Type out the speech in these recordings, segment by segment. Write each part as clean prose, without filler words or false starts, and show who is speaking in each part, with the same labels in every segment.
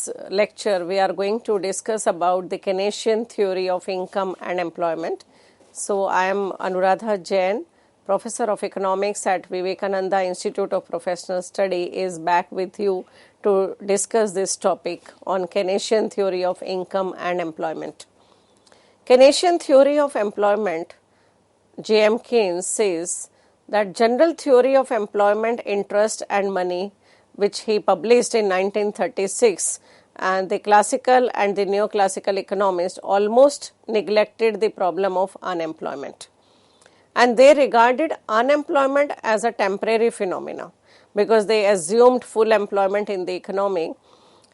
Speaker 1: this lecture we are going to discuss about the Keynesian theory of income and employment. So, I am Anuradha Jain, Professor of Economics at Vivekananda Institute of Professional Study, is back with you to discuss this topic on Keynesian theory of income and employment. Keynesian theory of employment, J.M. Keynes, says that general theory of employment, interest and money, which he published in 1936, and the classical and the neoclassical economists almost neglected the problem of unemployment. And they regarded unemployment as a temporary phenomena because they assumed full employment in the economy,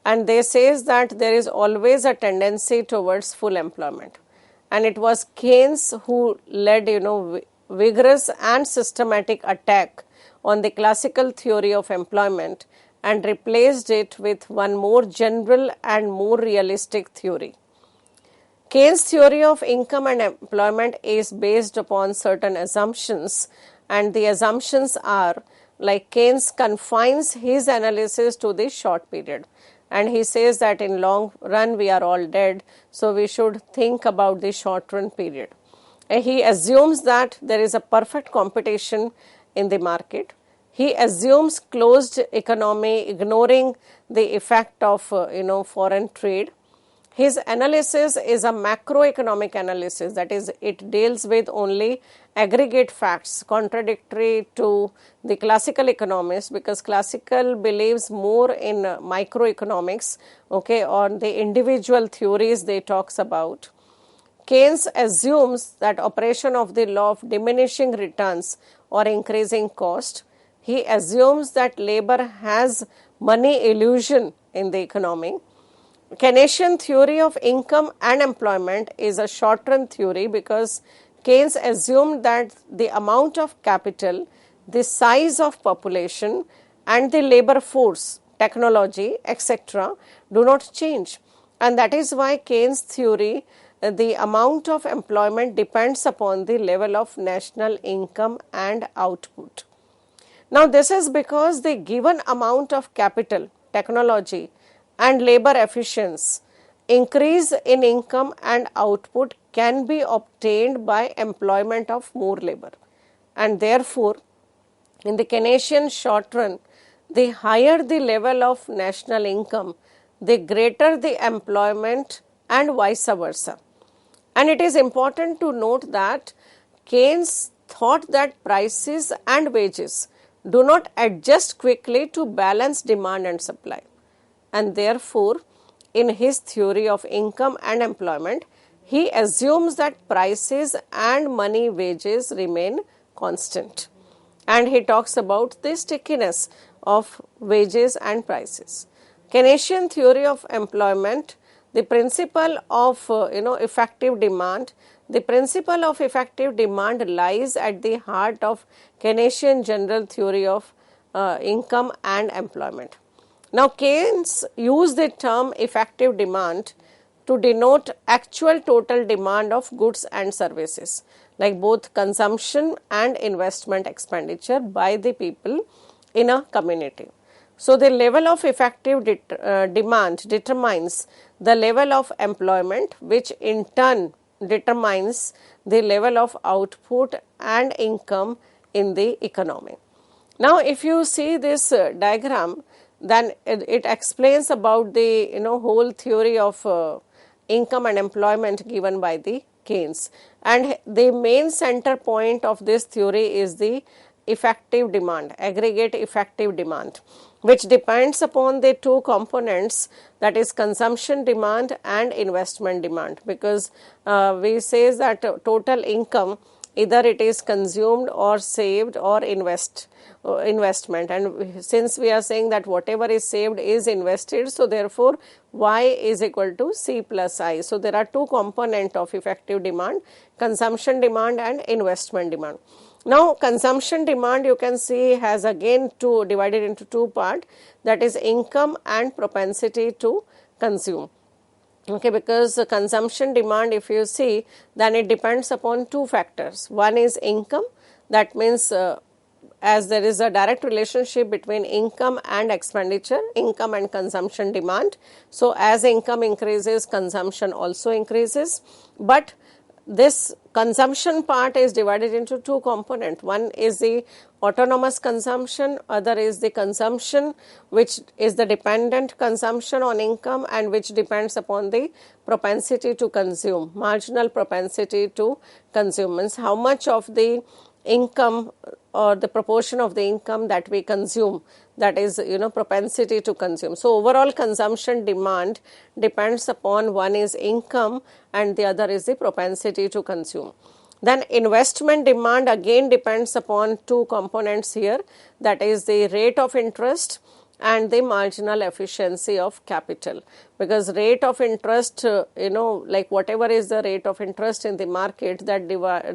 Speaker 1: and they says that there is always a tendency towards full employment. And it was Keynes who led, vigorous and systematic attack on the classical theory of employment and replaced it with one more general and more realistic theory. Keynes' theory of income and employment is based upon certain assumptions, and the assumptions are like Keynes confines his analysis to the short period, and he says that in long run we are all dead, so we should think about the short run period. He assumes that there is a perfect competition in the market. He assumes closed economy, ignoring the effect of foreign trade. His analysis is a macroeconomic analysis, that is, it deals with only aggregate facts, contradictory to the classical economists, because classical believes more in microeconomics, on the individual theories they talks about. Keynes assumes that operation of the law of diminishing returns or increasing cost. He assumes that labor has money illusion in the economy. Keynesian theory of income and employment is a short-run theory because Keynes assumed that the amount of capital, the size of population and the labor force, technology, etc. do not change. And that is why Keynes' theory, the amount of employment depends upon the level of national income and output. Now, this is because the given amount of capital, technology and labor efficiency, increase in income and output can be obtained by employment of more labor. And therefore, in the Keynesian short run, the higher the level of national income, the greater the employment and vice versa. And it is important to note that Keynes thought that prices and wages do not adjust quickly to balance demand and supply. And therefore, in his theory of income and employment, he assumes that prices and money wages remain constant. And he talks about the stickiness of wages and prices. Keynesian theory of employment, the principle of effective demand, the principle of effective demand lies at the heart of Keynesian general theory of income and employment. Now, Keynes used the term effective demand to denote actual total demand of goods and services, like both consumption and investment expenditure by the people in a community. So, the level of effective demand determines the level of employment, which in turn determines the level of output and income in the economy. Now, if you see this diagram, then it explains about the whole theory of income and employment given by the Keynes. And the main center point of this theory is the effective demand, aggregate effective demand, which depends upon the two components, that is consumption demand and investment demand, because we say that total income, either it is consumed or saved or investment, and since we are saying that whatever is saved is invested, so therefore Y is equal to C plus I. So there are two components of effective demand, consumption demand and investment demand. Now, consumption demand, you can see, has again divided into two parts, that is income and propensity to consume. Because consumption demand, if you see, then it depends upon two factors. One is income, that means as there is a direct relationship between income and expenditure, income and consumption demand. So as income increases, consumption also increases, but this consumption part is divided into two components. One is the autonomous consumption, other is the consumption which is the dependent consumption on income and which depends upon the propensity to consume, marginal propensity to consume, means how much of the income or the proportion of the income that we consume, that is propensity to consume. So overall consumption demand depends upon, one is income and the other is the propensity to consume. Then investment demand again depends upon two components here, that is the rate of interest and the marginal efficiency of capital, because rate of interest, like whatever is the rate of interest in the market, that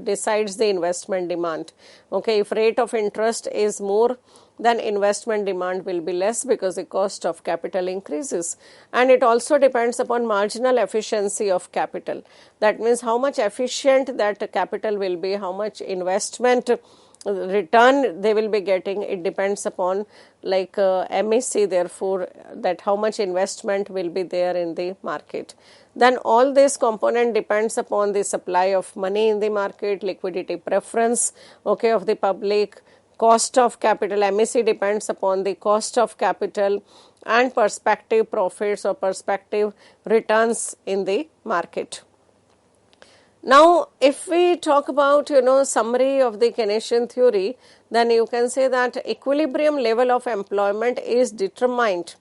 Speaker 1: decides the investment demand. Okay, if rate of interest is more, then investment demand will be less because the cost of capital increases. And it also depends upon marginal efficiency of capital. That means how much efficient that capital will be, how much investment return they will be getting. It depends upon like MEC, therefore, that how much investment will be there in the market. Then all this component depends upon the supply of money in the market, liquidity preference, okay, of the public, cost of capital. MEC depends upon the cost of capital and prospective profits or prospective returns in the market. Now, if we talk about, summary of the Keynesian theory, then you can say that equilibrium level of employment is determined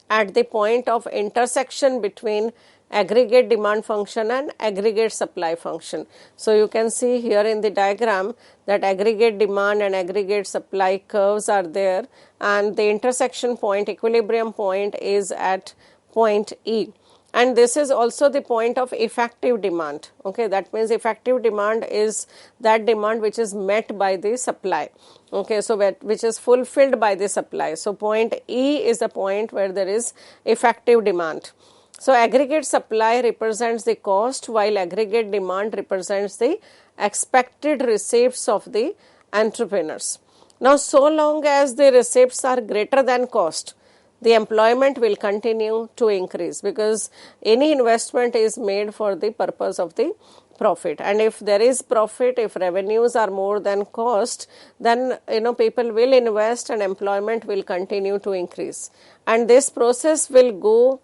Speaker 1: at the point of intersection between aggregate demand function and aggregate supply function. So you can see here in the diagram that aggregate demand and aggregate supply curves are there, and the intersection point, equilibrium point, is at point E. And this is also the point of effective demand. Okay, that means effective demand is that demand which is met by the supply. Okay, so which is fulfilled by the supply. So point E is the point where there is effective demand. So aggregate supply represents the cost, while aggregate demand represents the expected receipts of the entrepreneurs. Now, so long as the receipts are greater than cost, the employment will continue to increase, because any investment is made for the purpose of the profit. And if there is profit, if revenues are more than cost, then people will invest and employment will continue to increase. And this process will go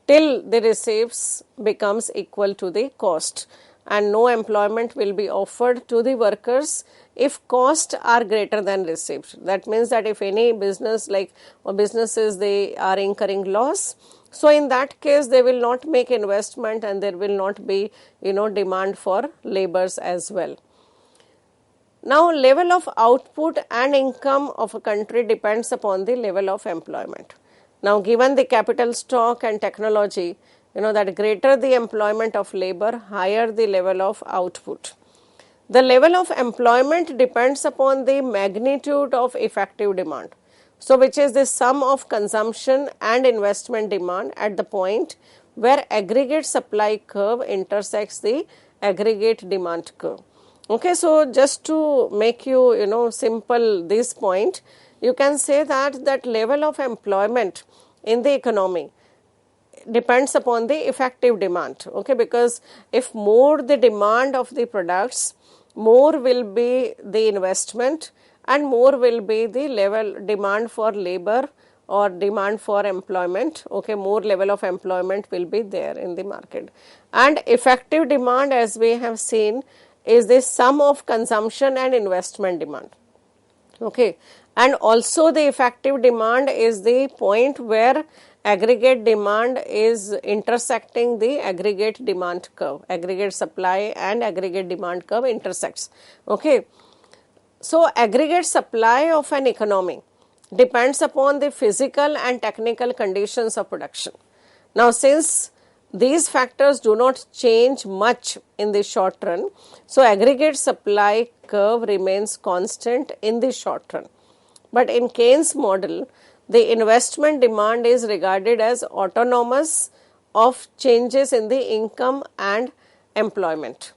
Speaker 1: till the receipts becomes equal to the cost, and no employment will be offered to the workers if costs are greater than receipts. That means that if any business businesses, they are incurring loss, so in that case they will not make investment and there will not be demand for labors as well. Now, level of output and income of a country depends upon the level of employment. Now, given the capital stock and technology, that greater the employment of labor, higher the level of output. The level of employment depends upon the magnitude of effective demand. So, which is the sum of consumption and investment demand at the point where aggregate supply curve intersects the aggregate demand curve. Okay, so just to make you, simple this point, you can say that level of employment in the economy depends upon the effective demand. Okay, because if more the demand of the products, more will be the investment and more will be the level demand for labor or demand for employment. Okay, more level of employment will be there in the market. And effective demand, as we have seen, is the sum of consumption and investment demand. Okay, and also the effective demand is the point where aggregate demand is intersecting the aggregate demand curve, aggregate supply and aggregate demand curve intersects. Okay, so aggregate supply of an economy depends upon the physical and technical conditions of production. Now, since these factors do not change much in the short run, so aggregate supply curve remains constant in the short run. But in Keynes' model, the investment demand is regarded as autonomous of changes in the income and employment.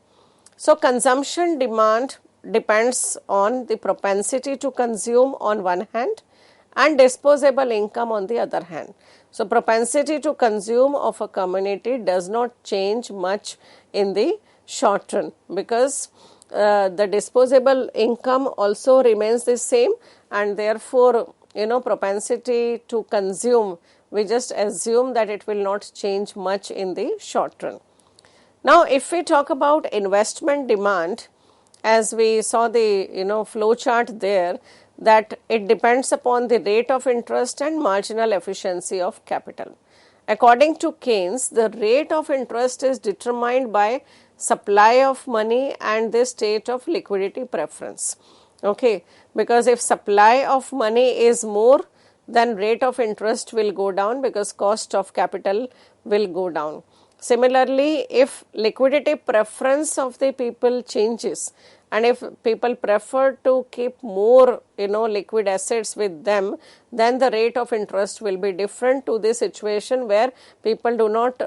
Speaker 1: So, consumption demand depends on the propensity to consume on one hand and disposable income on the other hand. So, propensity to consume of a community does not change much in the short run, because the disposable income also remains the same, and therefore, propensity to consume, we just assume that it will not change much in the short run. Now, if we talk about investment demand, as we saw the flow chart there, that it depends upon the rate of interest and marginal efficiency of capital. According to Keynes, the rate of interest is determined by supply of money and the state of liquidity preference. Okay, because if supply of money is more, then rate of interest will go down because cost of capital will go down. Similarly, if liquidity preference of the people changes, and if people prefer to keep more liquid assets with them, then the rate of interest will be different to the situation where people do not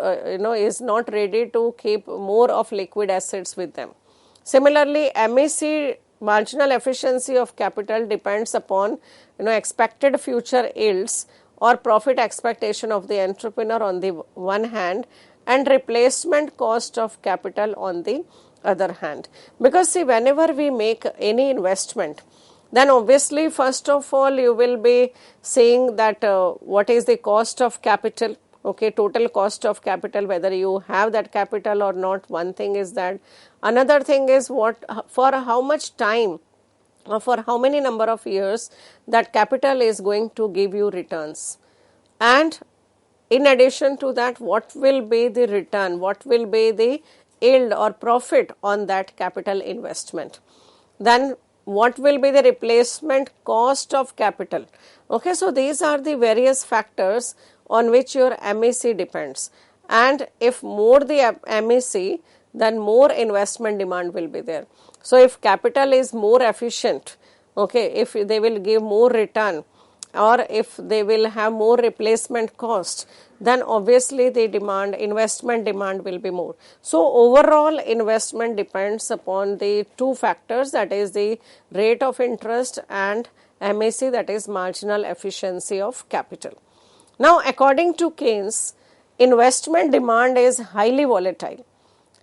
Speaker 1: is not ready to keep more of liquid assets with them. Similarly, MEC, marginal efficiency of capital, depends upon expected future yields or profit expectation of the entrepreneur on the one hand, and replacement cost of capital on the other hand. Because see, whenever we make any investment, then obviously first of all you will be saying that what is the cost of capital, okay, total cost of capital, whether you have that capital or not. One thing is that. Another thing is for how much time or for how many number of years that capital is going to give you returns. And in addition to that, what will be the return, what will be the yield or profit on that capital investment. Then what will be the replacement cost of capital. Okay, so these are the various factors on which your MEC depends. And if more the MEC, then more investment demand will be there. So if capital is more efficient, okay, if they will give more return, or if they will have more replacement cost, then obviously the investment demand will be more. So overall investment depends upon the two factors, that is the rate of interest and MEC, that is marginal efficiency of capital. Now, according to Keynes, investment demand is highly volatile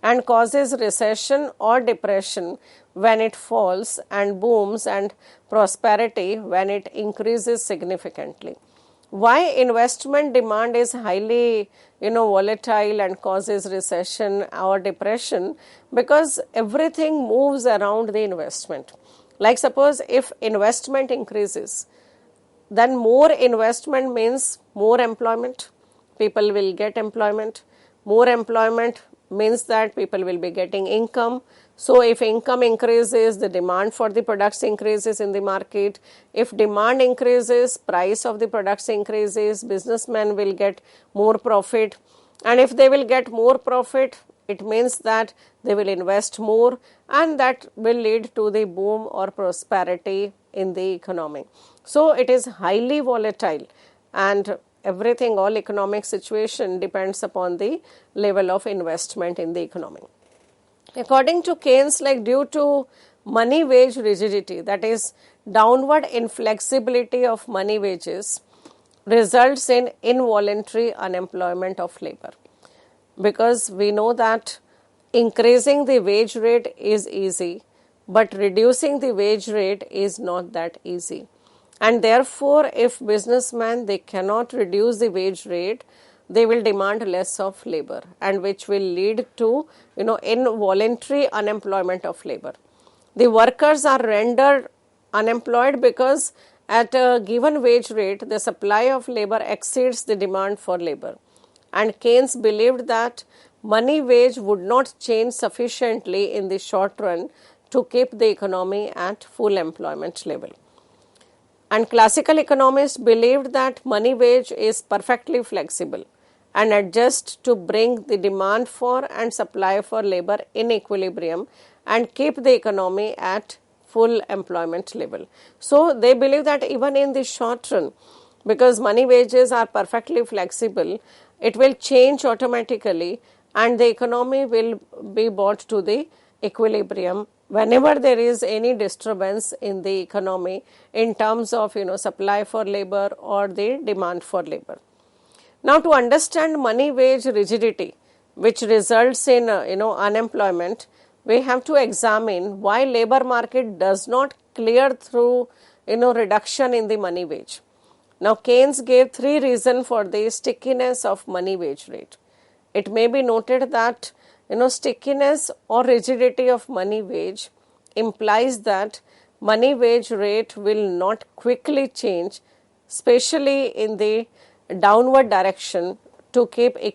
Speaker 1: and causes recession or depression when it falls, and booms and prosperity when it increases significantly. Why investment demand is highly volatile and causes recession or depression? Because everything moves around the investment. Like suppose if investment increases, then more investment means more employment. People will get employment. More employment means that people will be getting income. So if income increases, the demand for the products increases in the market. If demand increases, price of the products increases, businessmen will get more profit. And if they will get more profit, it means that they will invest more, and that will lead to the boom or prosperity in the economy. So it is highly volatile, and everything, all economic situation depends upon the level of investment in the economy. According to Keynes, like due to money wage rigidity, that is downward inflexibility of money wages, results in involuntary unemployment of labor. Because we know that increasing the wage rate is easy, but reducing the wage rate is not that easy. And therefore, if businessmen, they cannot reduce the wage rate, they will demand less of labor, and which will lead to involuntary unemployment of labor. The workers are rendered unemployed because at a given wage rate, the supply of labor exceeds the demand for labor. And Keynes believed that money wage would not change sufficiently in the short run to keep the economy at full employment level. And classical economists believed that money wage is perfectly flexible and adjusts to bring the demand for and supply for labor in equilibrium and keep the economy at full employment level. So they believe that even in the short run, because money wages are perfectly flexible, it will change automatically and the economy will be brought to the equilibrium whenever there is any disturbance in the economy in terms of supply for labor or the demand for labor. Now, to understand money wage rigidity, which results in unemployment, we have to examine why labor market does not clear through reduction in the money wage. Now, Keynes gave 3 reasons for the stickiness of money wage rate. It may be noted that stickiness or rigidity of money wage implies that money wage rate will not quickly change, especially in the downward direction, to keep the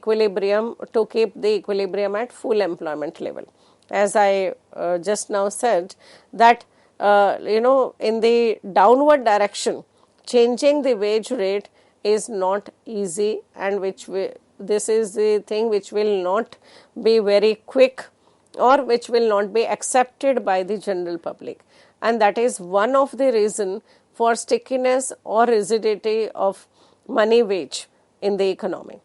Speaker 1: equilibrium at full employment level. As I just now said, that in the downward direction, changing the wage rate is not easy, and this is the thing which will not be very quick or which will not be accepted by the general public, and that is one of the reason for stickiness or rigidity of money wage in the economy.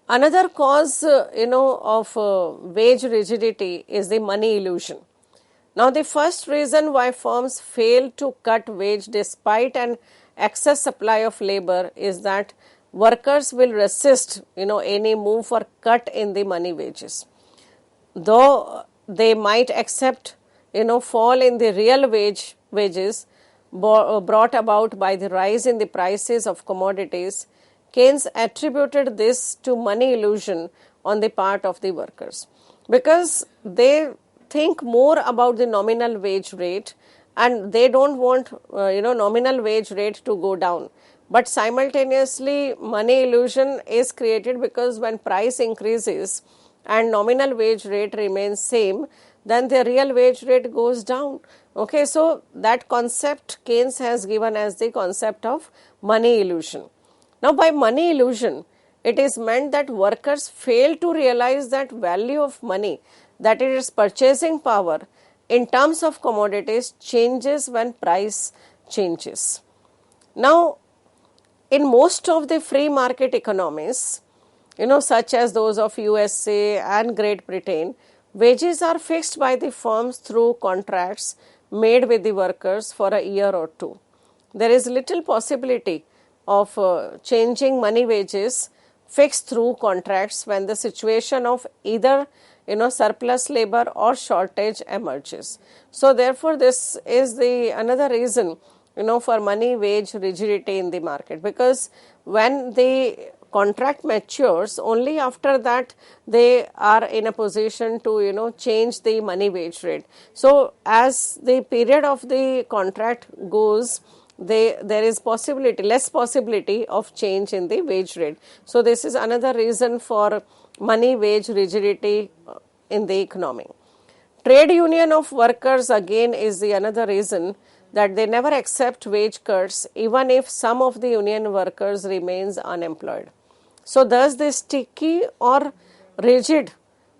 Speaker 1: Another cause of wage rigidity is the money illusion. Now, the first reason why firms fail to cut wage despite an excess supply of labor is that workers will resist any move for cut in the money wages. Though they might accept fall in the real wages brought about by the rise in the prices of commodities, Keynes attributed this to money illusion on the part of the workers, because they think more about the nominal wage rate and they don't want nominal wage rate to go down. But simultaneously, money illusion is created because when price increases and nominal wage rate remains same, then the real wage rate goes down. Okay, so that concept Keynes has given as the concept of money illusion. Now, by money illusion, it is meant that workers fail to realize that value of money, that it is purchasing power in terms of commodities, changes when price changes. Now, in most of the free market economies, such as those of USA and Great Britain, wages are fixed by the firms through contracts made with the workers for a year or two. There is little possibility of changing money wages fixed through contracts when the situation of either surplus labor or shortage emerges. So therefore, this is the another reason for money wage rigidity in the market, because when the contract matures, only after that they are in a position to change the money wage rate. So as the period of the contract goes, there is less possibility of change in the wage rate. So this is another reason for money wage rigidity in the economy. Trade union of workers again is the another reason that they never accept wage cuts even if some of the union workers remains unemployed. So thus the sticky or rigid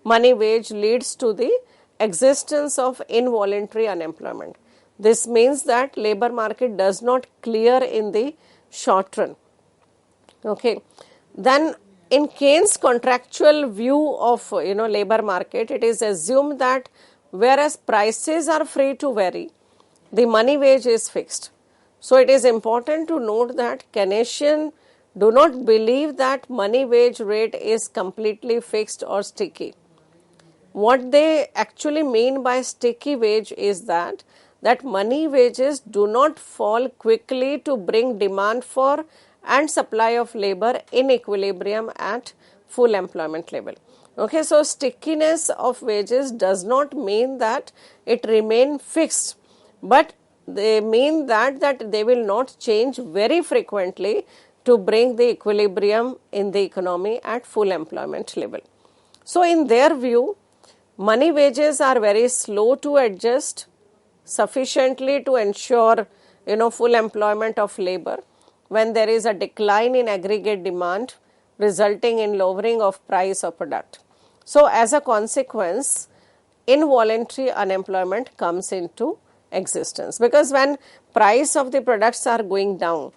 Speaker 1: money wage leads to the existence of involuntary unemployment. This means that labor market does not clear in the short run. Okay. Then in Keynes' contractual view of labor market, it is assumed that whereas prices are free to vary, the money wage is fixed. So it is important to note that Keynesians do not believe that money wage rate is completely fixed or sticky. What they actually mean by sticky wage is that money wages do not fall quickly to bring demand for and supply of labor in equilibrium at full employment level. Okay, so stickiness of wages does not mean that it remain fixed, but they mean that they will not change very frequently to bring the equilibrium in the economy at full employment level. So in their view, money wages are very slow to adjust sufficiently to ensure full employment of labor when there is a decline in aggregate demand resulting in lowering of price of product. So as a consequence, involuntary unemployment comes into existence, because when price of the products are going down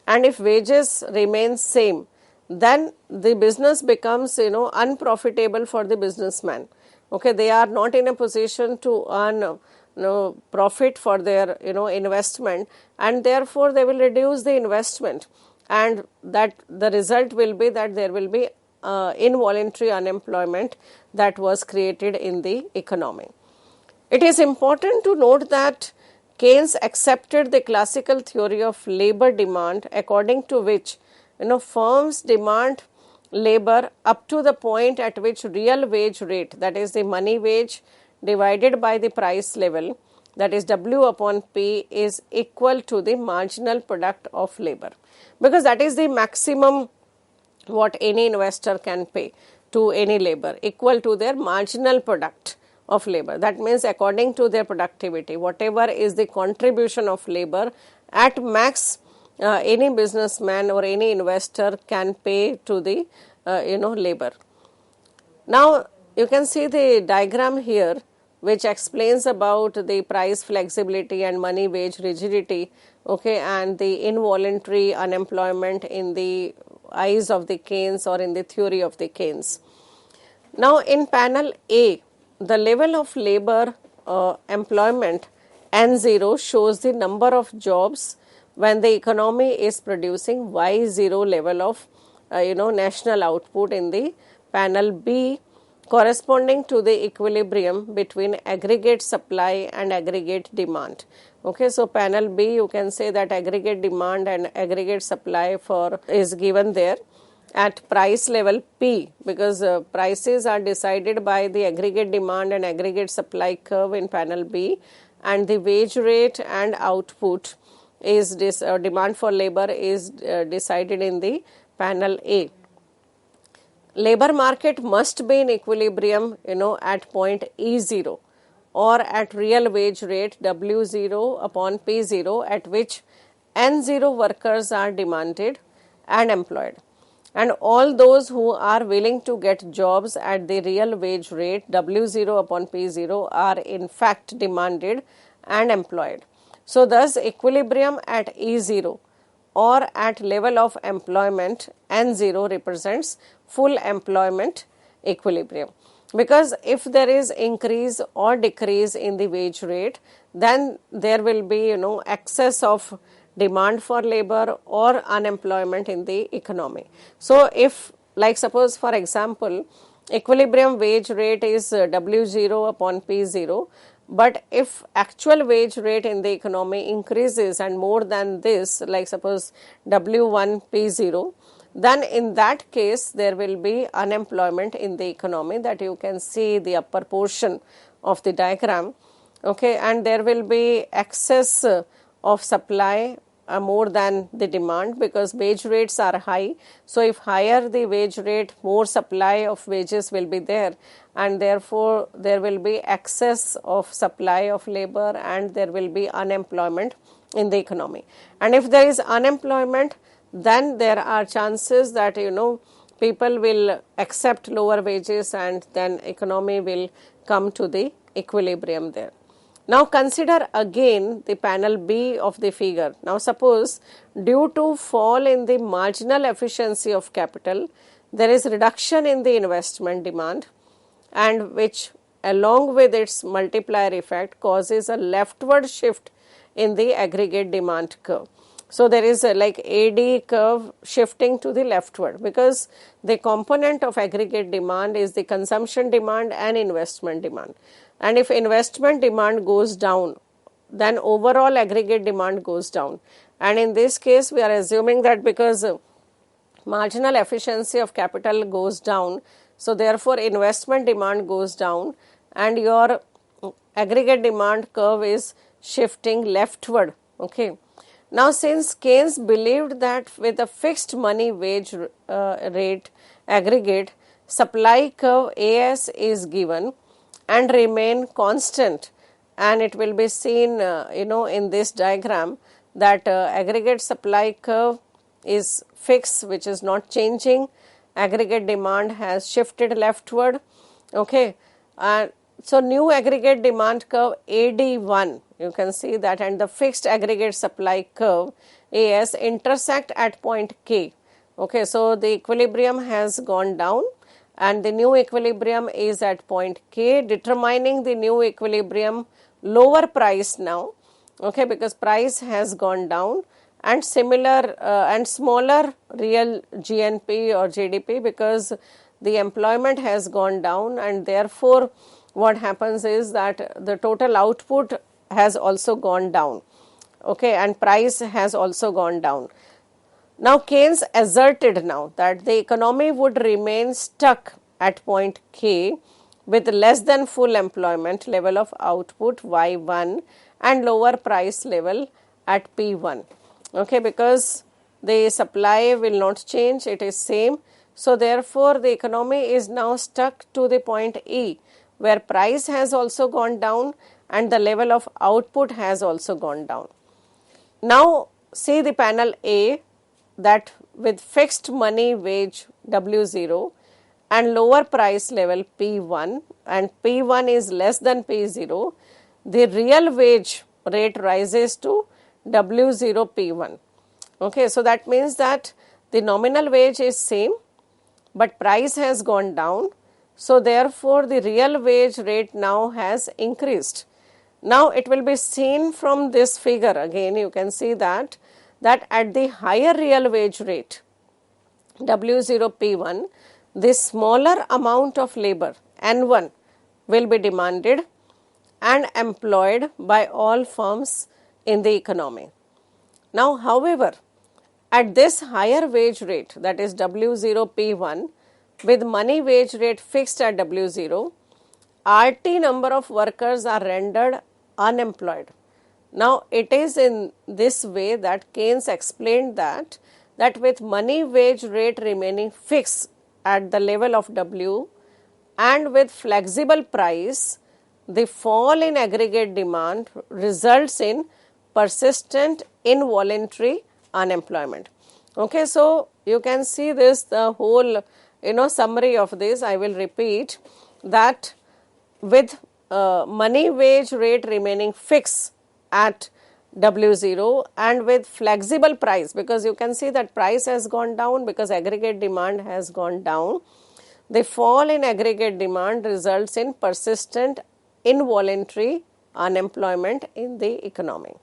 Speaker 1: and if wages remain same, then the business becomes unprofitable for the businessman. Okay, they are not in a position to earn profit for their investment, and therefore they will reduce the investment, and that the result will be that there will be involuntary unemployment that was created in the economy. It is important to note that Keynes accepted the classical theory of labor demand, according to which firms demand labor up to the point at which real wage rate, that is the money wage divided by the price level, that is W upon P, is equal to the marginal product of labor, because that is the maximum what any investor can pay to any labor, equal to their marginal product of labor. That means according to their productivity, whatever is the contribution of labor, at max any businessman or any investor can pay to the labor. Now you can see the diagram here which explains about the price flexibility and money wage rigidity, okay, and the involuntary unemployment in the eyes of the Keynes or in the theory of the Keynes. Now in panel A, the level of labor employment N0 shows the number of jobs when the economy is producing Y0 level of national output in the panel B, corresponding to the equilibrium between aggregate supply and aggregate demand. Okay, so panel B, you can say that aggregate demand and aggregate supply is given there at price level P, because prices are decided by the aggregate demand and aggregate supply curve in panel B, and the wage rate and output is demand for labor is decided in the panel A. Labor market must be in equilibrium at point E0 or at real wage rate W0 upon P0, at which N0 workers are demanded and employed, and all those who are willing to get jobs at the real wage rate W0 upon P0 are in fact demanded and employed. So thus equilibrium at E0 or at level of employment N0 represents full employment equilibrium, because if there is increase or decrease in the wage rate, then there will be excess of demand for labor or unemployment in the economy. So if, like suppose for example, equilibrium wage rate is W0 upon P0, but if actual wage rate in the economy increases and more than this, like suppose W1 P0, then in that case there will be unemployment in the economy, that you can see the upper portion of the diagram, okay, and there will be excess of supply more than the demand, because wage rates are high. So if higher the wage rate, more supply of wages will be there, and therefore there will be excess of supply of labor and there will be unemployment in the economy. And if there is unemployment, then there are chances that people will accept lower wages and then economy will come to the equilibrium there. Now consider again the panel B of the figure. Now suppose due to fall in the marginal efficiency of capital, there is reduction in the investment demand, and which along with its multiplier effect causes a leftward shift in the aggregate demand curve. So there is a like AD curve shifting to the leftward, because the component of aggregate demand is the consumption demand and investment demand. And if investment demand goes down, then overall aggregate demand goes down. And in this case, we are assuming that because marginal efficiency of capital goes down, so therefore investment demand goes down and your aggregate demand curve is shifting leftward. Okay. Now since Keynes believed that with a fixed money wage rate aggregate, supply curve AS is given and remain constant, and it will be seen in this diagram that aggregate supply curve is fixed, which is not changing. Aggregate demand has shifted leftward. Okay, so new aggregate demand curve AD1, you can see that, and the fixed aggregate supply curve AS intersect at point K. Okay, so the equilibrium has gone down and the new equilibrium is at point K, determining the new equilibrium lower price now, okay, because price has gone down, and similar and smaller real GNP or GDP because the employment has gone down, and therefore what happens is that the total output has also gone down, okay, and price has also gone down. Now Keynes asserted now that the economy would remain stuck at point K with less than full employment level of output Y1 and lower price level at P1, okay, because the supply will not change, it is same. So therefore the economy is now stuck to the point E, where price has also gone down and the level of output has also gone down. Now see the panel A, that with fixed money wage W0 and lower price level P1, and P1 is less than P0, the real wage rate rises to W0 P1. Okay, so that means that the nominal wage is same, but price has gone down. So therefore the real wage rate now has increased. Now it will be seen from this figure, again you can see that at the higher real wage rate W0 P1, the smaller amount of labor N1 will be demanded and employed by all firms in the economy. Now however, at this higher wage rate, that is W0 P1, with money wage rate fixed at W0, RT number of workers are rendered unemployed. Now it is in this way that Keynes explained that with money wage rate remaining fixed at the level of W and with flexible price, the fall in aggregate demand results in persistent involuntary unemployment. Okay, so you can see this, the whole summary of this. I will repeat that with money wage rate remaining fixed at W0 and with flexible price, because you can see that price has gone down because aggregate demand has gone down, the fall in aggregate demand results in persistent involuntary unemployment in the economy.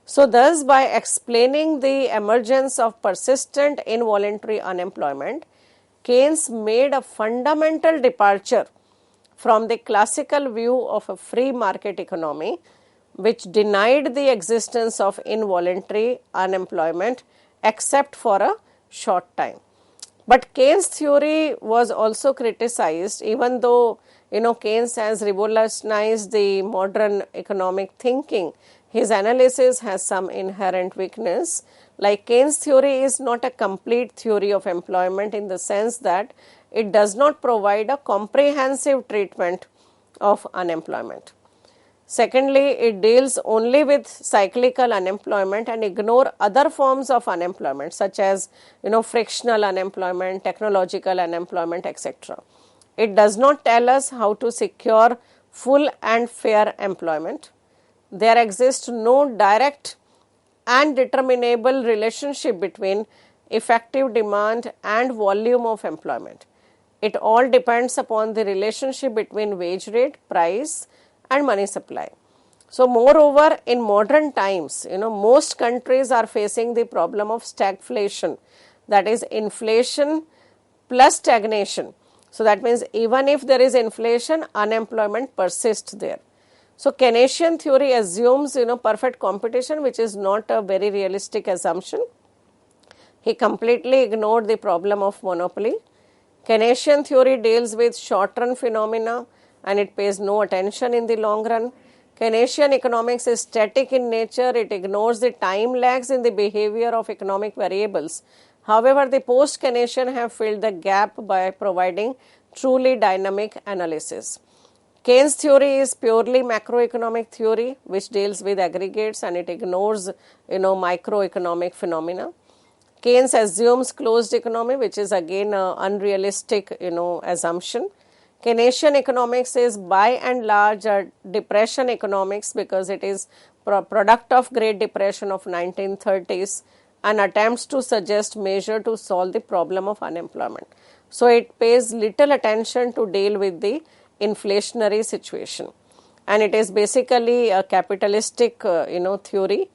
Speaker 1: So thus, by explaining the emergence of persistent involuntary unemployment, Keynes made a fundamental departure from the classical view of a free market economy, which denied the existence of involuntary unemployment except for a short time. But Keynes' theory was also criticized, even though Keynes has revolutionized the modern economic thinking. His analysis has some inherent weakness. Like Keynes' theory is not a complete theory of employment in the sense that it does not provide a comprehensive treatment of unemployment. Secondly, it deals only with cyclical unemployment and ignore other forms of unemployment such as frictional unemployment, technological unemployment, etc. It does not tell us how to secure full and fair employment. There exists no direct and determinable relationship between effective demand and volume of employment. It all depends upon the relationship between wage rate, price and money supply. So moreover, in modern times, most countries are facing the problem of stagflation, that is inflation plus stagnation. So that means even if there is inflation, unemployment persists there. So Keynesian theory assumes perfect competition, which is not a very realistic assumption. He completely ignored the problem of monopoly. Keynesian theory deals with short-run phenomena and it pays no attention in the long run. Keynesian economics is static in nature, it ignores the time lags in the behavior of economic variables. However, the post-Keynesian have filled the gap by providing truly dynamic analysis. Keynes' theory is purely macroeconomic theory which deals with aggregates and it ignores microeconomic phenomena. Keynes assumes closed economy, which is again an unrealistic assumption. Keynesian economics is by and large a depression economics because it is product of Great Depression of 1930s and attempts to suggest measure to solve the problem of unemployment. So it pays little attention to deal with the inflationary situation. And it is basically a capitalistic, theory.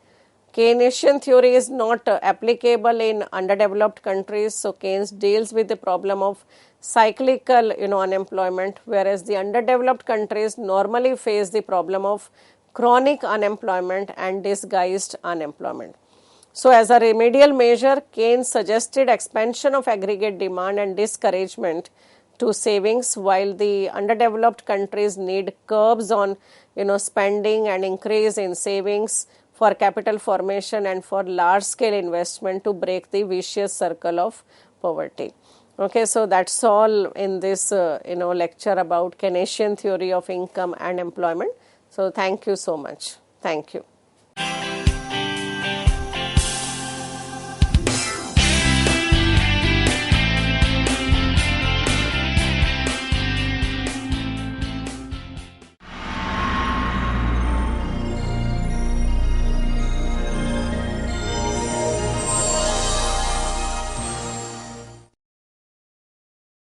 Speaker 1: Keynesian theory is not applicable in underdeveloped countries. So Keynes deals with the problem of cyclical, unemployment, whereas the underdeveloped countries normally face the problem of chronic unemployment and disguised unemployment. So as a remedial measure, Keynes suggested expansion of aggregate demand and discouragement to savings, while the underdeveloped countries need curbs on spending and increase in savings for capital formation and for large scale investment to break the vicious circle of poverty. Okay, so that's all in this lecture about Keynesian theory of income and employment. So thank you so much. Thank you.